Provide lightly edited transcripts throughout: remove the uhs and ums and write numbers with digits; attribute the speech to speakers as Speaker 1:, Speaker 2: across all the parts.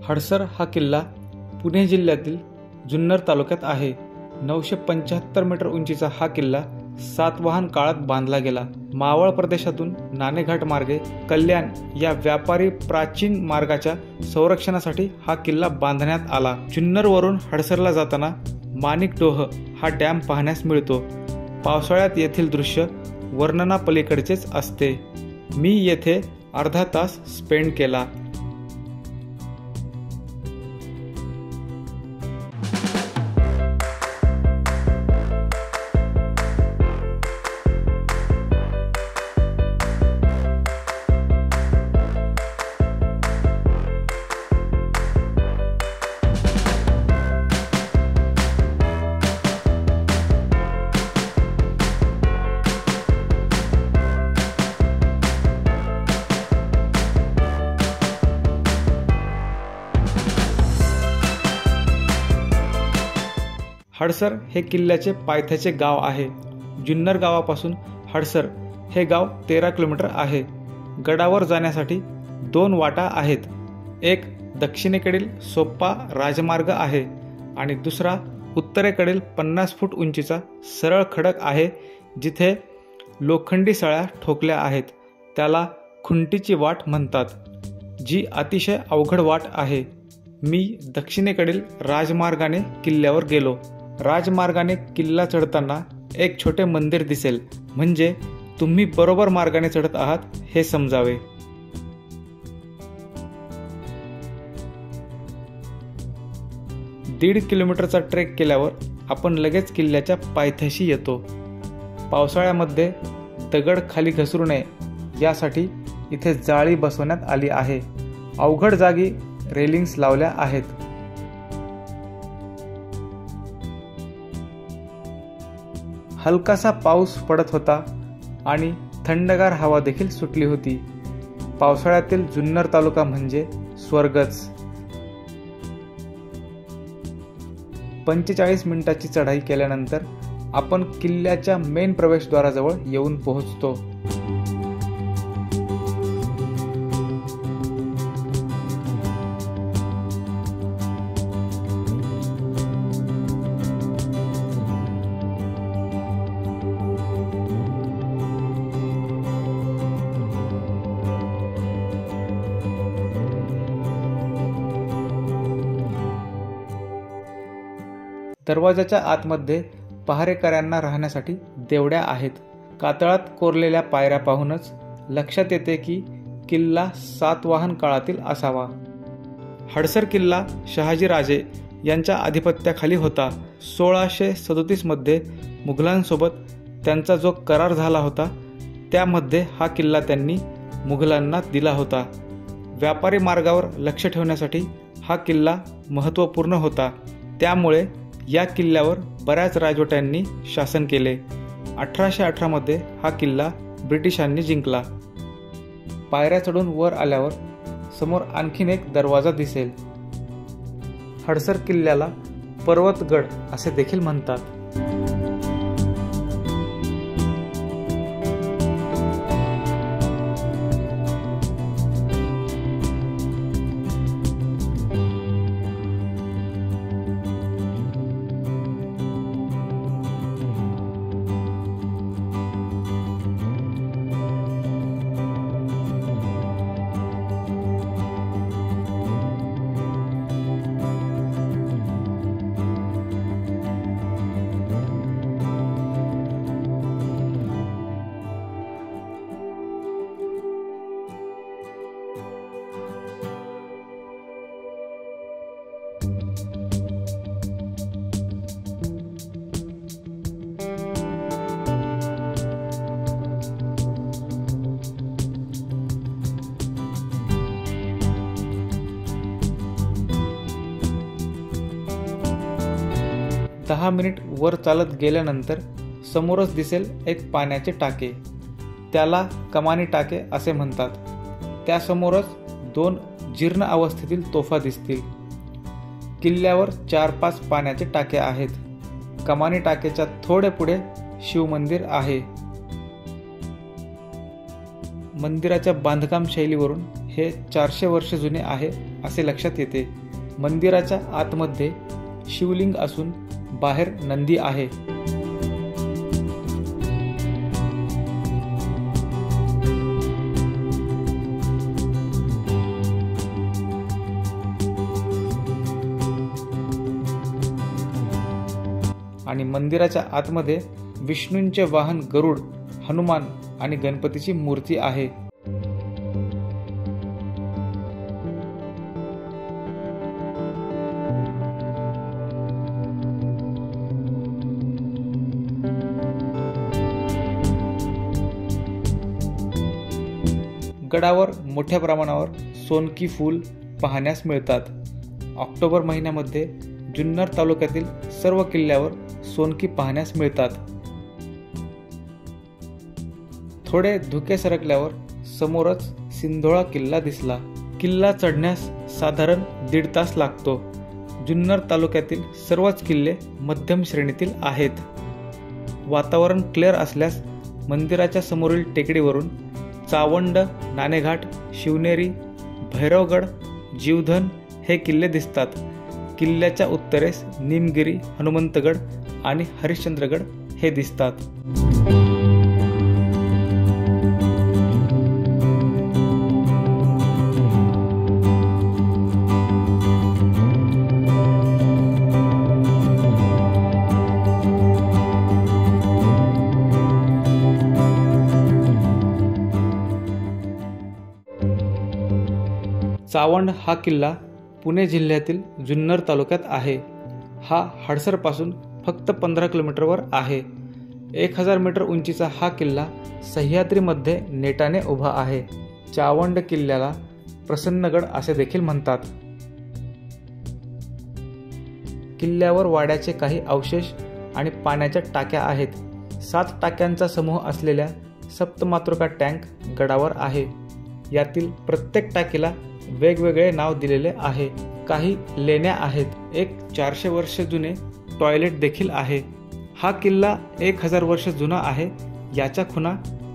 Speaker 1: हडसर हा किल्ला पुणे जिल्ह्यातील जुन्नर तालुक्यात आहे. 975 मीटर उंचीचा हा किल्ला सातवाहन काळात बांधला गेला. मावळ प्रदेशातून नाणेघाट मार्गे कल्याण या व्यापारी प्राचीन मार्गाच्या संरक्षणासाठी हा किल्ला बांधण्यात आला. जुन्नरवरून हडसरला जाताना माणिकडोह हा डॅम पाहण्यास मिळतो. पावसाळ्यात येथील दृश्य वर्णनापलीकडचेच असते. मी येथे अर्धा तास स्पेंड केला. हडसर हे किल्ल्याचे पायथ्याचे गाव आहे. जुन्नर गावापासून हडसर हे गाव 13 किलोमीटर आहे. गडावर जाण्यासाठी 2 वाटा आहेत. एक दक्षिणेकडील सोप्पा राजमार्ग आहे आणि दुसरा उत्तरेकडील 50 फूट उंचीचा सरळ खडक आहे, जिथे लोखंडी सळ्या ठोकल्या आहेत. त्याला खुंटीची वाट म्हणतात, जी अतिशय अवघड वाट आहे. मी दक्षिणेकडील राजमार्गाने किल्ल्यावर गेलो. राजमार्गाने किल्ला चढताना एक छोटे मंदिर दिसेल, म्हणजे तुम्ही बरोबर मार्गाने चढत आहात हे समजावे. दीड किलोमीटरचा ट्रेक केल्यावर आपण लगेच किल्ल्याच्या पायथ्याशी येतो. पावसाळ्यामध्ये दगड खाली घसरू नये यासाठी इथे जाळी बसवण्यात आली आहे. अवघड जागी रेलिंग्स लावल्या आहेत. हलकासा पाऊस पडत होता आणि थंडगार हवा देखील सुटली होती. पावसाळ्यातील जुन्नर तालुका म्हणजे स्वर्गच. 45 मिनिटाची चढाई केल्यानंतर आपण किल्ल्याच्या मेन प्रवेशद्वाराजवळ येऊन पोहोचतो. दरवाजाच्या आतमध्ये पहारेकऱ्यांना राहण्यासाठी देवड्या आहेत. कातळात कोरलेल्या पायऱ्या पाहूनच लक्षात येते की किल्ला सातवाहन काळातील असावा. हडसर किल्ला शहाजी राजे यांच्या अधिपत्याखाली होता. 1637 मध्ये मुघलांसोबत त्यांचा जो करार झाला होता, त्यामध्ये हा किल्ला त्यांनी मुघलांना दिला होता. व्यापारी मार्गावर लक्ष ठेवण्यासाठी हा किल्ला महत्त्वपूर्ण होता. त्यामुळे या किल्ल्यावर बऱ्याच राजवट्यांनी शासन केले. 1818 मध्ये हा किल्ला ब्रिटिशांनी जिंकला. पायऱ्या चढून वर आल्यावर समोर आणखीन एक दरवाजा दिसेल. हडसर किल्ल्याला पर्वतगड असे देखील म्हणतात. दहा मिनिट वर चालत गेल्यानंतर समोरच दिसेल एक पाण्याचे टाके. त्याला कमानी टाके असे म्हणतात. त्यासमोरच 2 जीर्ण अवस्थेतील तोफा दिसतील. किल्ल्यावर 4-5 पाण्याचे टाके आहेत. कमानी टाकेच्या थोडे पुढे शिवमंदिर आहे. मंदिराच्या बांधकाम शैलीवरून हे 400 वर्ष जुने आहे असे लक्षात येते. मंदिराच्या आतमध्ये शिवलिंग असून बाहेर नंदी आहे. आणि मंदिराच्या आतमध्ये विष्णूंचे वाहन गरुड, हनुमान आणि गणपतीची मूर्ती आहे. गडावर मोठ्या प्रमाणावर सोनकी फूल पाहण्यास मिळतात. ऑक्टोबर महिन्यामध्ये जुन्नर तालुक्यातील सर्व किल्ल्यावर सोनकी पाहण्यास मिळतात. थोडे धुके सरकल्यावर समोरच सिंधोळा किल्ला दिसला. किल्ला चढण्यास साधारण 1.5 तास लागतो. जुन्नर तालुक्यातील सर्वच किल्ले मध्यम श्रेणीतील आहेत. वातावरण क्लिअर असल्यास मंदिराच्या समोरील टेकडीवरून चावंड, नाणेघाट, शिवनेरी, भैरवगड, जीवधन हे किल्ले दिसतात. किल्ल्याच्या उत्तरेस निमगिरी, हनुमंतगड आणि हरिश्चंद्रगड हे दिसतात. चावंड हा किल्ला पुणे जिल्ह्यातील जुन्नर तालुक्यात आहे. हा हडसरपासून फक्त 15 किलोमीटरवर आहे. 1000 मीटर उंचीचा हा किल्ला सह्याद्रीमध्ये नेटाने उभा आहे. चावंड किल्ल्याला प्रसन्नगड असे देखील म्हणतात. किल्ल्यावर वाड्याचे काही अवशेष आणि पाण्याच्या टाक्या आहेत. 7 टाक्यांचा समूह असलेल्या सप्तमातृका टँक गडावर आहे. यातील प्रत्येक टाकीला वेगवेगळे नाव दिलेले आहे. काही लेण्या आहेत. एक 400 वर्ष जुने टॉयलेट देखील आहे. हा किल्ला 1000 वर्ष जुना आहे. याच्या खुणा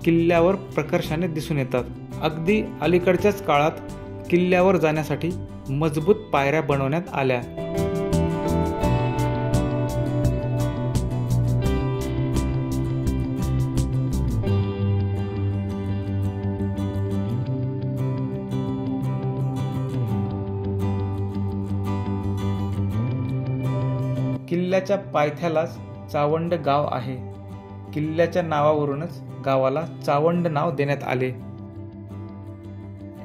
Speaker 1: किल्ल्यावर प्रकर्षाने दिसून येतात. अगदी अलीकडच्याच काळात किल्ल्यावर जाण्यासाठी मजबूत पायऱ्या बनवण्यात आल्या. किल्ल्याच्या पायथ्यालाच चावंड गाव आहे. किल्ल्याच्या नावावरूनच गावाला चावंड नाव देण्यात आले.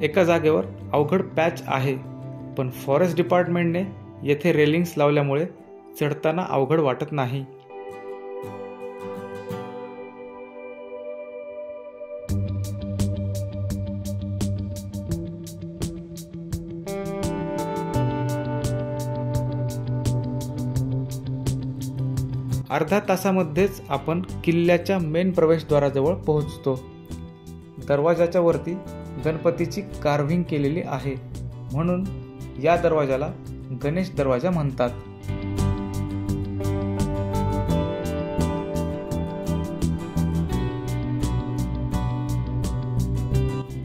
Speaker 1: एका जागेवर अवघड पॅच आहे, पण फॉरेस्ट डिपार्टमेंटने येथे रेलिंग्स लावल्यामुळे चढताना अवघड वाटत नाही. अर्धा तासामध्येच आपण किल्ल्याच्या मेन प्रवेशद्वाराजवळ पोहोचतो. दरवाजाच्या वरती गणपतीची कार्व्हिंग केलेली आहे, म्हणून या दरवाजाला गणेश दरवाजा म्हणतात.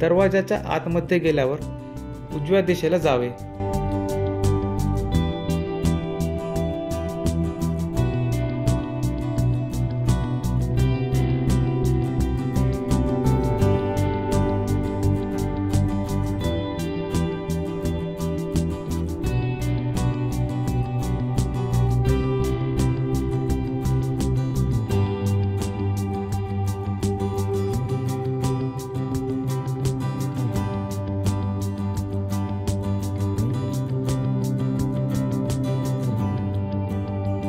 Speaker 1: दरवाजाच्या आतमध्ये गेल्यावर उजव्या दिशेला जावे.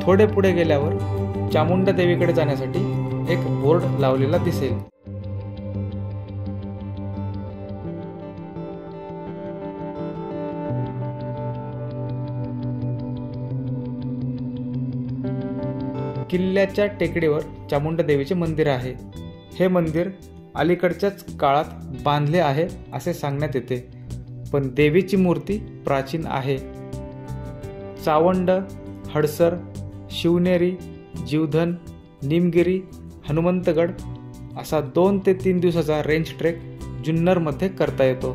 Speaker 1: थोडे पुढे गेल्यावर चामुंडा देवीकडे जाण्यासाठी एक बोर्ड लावलेला दिसेल. किल्ल्याच्या टेकडीवर चामुंडा देवीचे मंदिर आहे. हे मंदिर अलीकडच्याच काळात बांधले आहे असे सांगण्यात येते, पण देवीची मूर्ती प्राचीन आहे. चावंड, हडसर, शिवनेरी, जीवधन, निमगिरी, हनुमंतगड असा 2 ते 3 दिवसाचा रेंज ट्रेक जुन्नरमध्ये करता येतो.